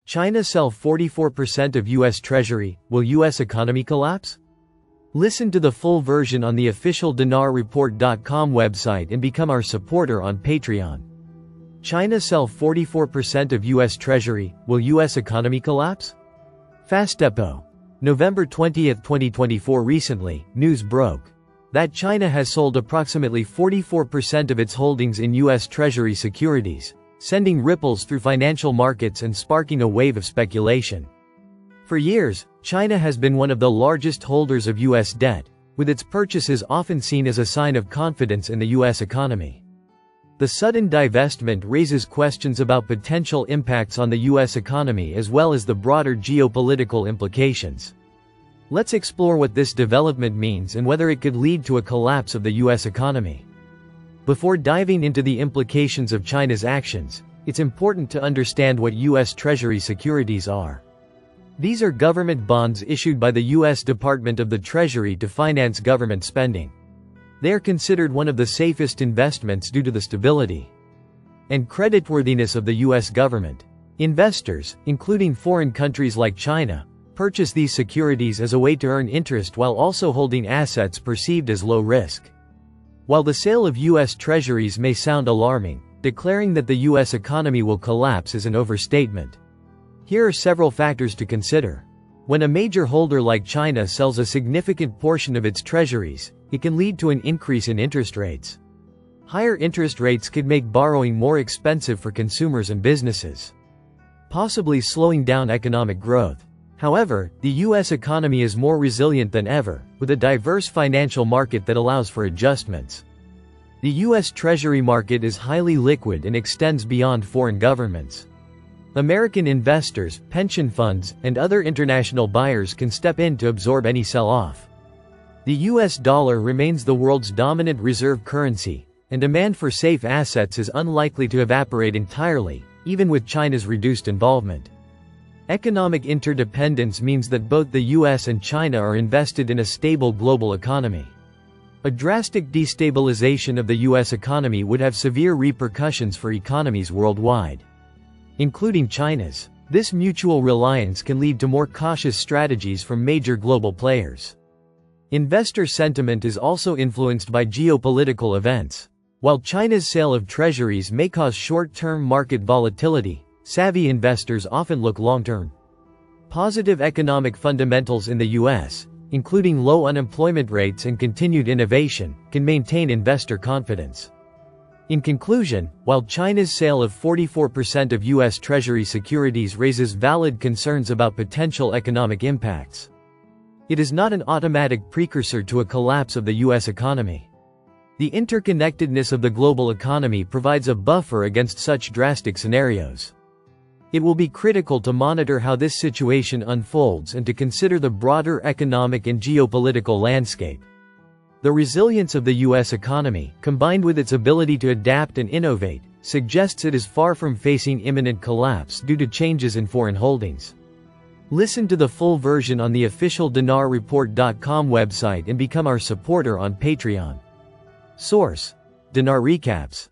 China sell 44% of U.S. Treasury, will U.S. economy collapse? Listen to the full version on the official dinarreport.com website and become our supporter on Patreon. China sell 44% of U.S. Treasury, will U.S. economy collapse? Fast Depot. November 20, 2024. Recently, news broke that China has sold approximately 44% of its holdings in U.S. Treasury securities, sending ripples through financial markets and sparking a wave of speculation. For years, China has been one of the largest holders of U.S. debt, with its purchases often seen as a sign of confidence in the U.S. economy. The sudden divestment raises questions about potential impacts on the U.S. economy as well as the broader geopolitical implications. Let's explore what this development means and whether it could lead to a collapse of the U.S. economy. Before diving into the implications of China's actions, it's important to understand what U.S. Treasury securities are. These are government bonds issued by the U.S. Department of the Treasury to finance government spending. They are considered one of the safest investments due to the stability and creditworthiness of the U.S. government. Investors, including foreign countries like China, purchase these securities as a way to earn interest while also holding assets perceived as low risk. While the sale of U.S. Treasuries may sound alarming, declaring that the U.S. economy will collapse is an overstatement. Here are several factors to consider. When a major holder like China sells a significant portion of its treasuries, it can lead to an increase in interest rates. Higher interest rates could make borrowing more expensive for consumers and businesses, possibly slowing down economic growth. However, the U.S. economy is more resilient than ever, with a diverse financial market that allows for adjustments. The U.S. Treasury market is highly liquid and extends beyond foreign governments. American investors, pension funds, and other international buyers can step in to absorb any sell-off. The U.S. dollar remains the world's dominant reserve currency, and demand for safe assets is unlikely to evaporate entirely, even with China's reduced involvement. Economic interdependence means that both the U.S. and China are invested in a stable global economy. A drastic destabilization of the U.S. economy would have severe repercussions for economies worldwide, including China's. This mutual reliance can lead to more cautious strategies from major global players. Investor sentiment is also influenced by geopolitical events. While China's sale of treasuries may cause short-term market volatility, savvy investors often look long-term. Positive economic fundamentals in the U.S., including low unemployment rates and continued innovation, can maintain investor confidence. In conclusion, while China's sale of 44% of U.S. Treasury securities raises valid concerns about potential economic impacts, it is not an automatic precursor to a collapse of the U.S. economy. The interconnectedness of the global economy provides a buffer against such drastic scenarios. It will be critical to monitor how this situation unfolds and to consider the broader economic and geopolitical landscape. The resilience of the U.S. economy, combined with its ability to adapt and innovate, suggests it is far from facing imminent collapse due to changes in foreign holdings. Listen to the full version on the official dinarreport.com website and become our supporter on Patreon. Source: Dinar Recaps.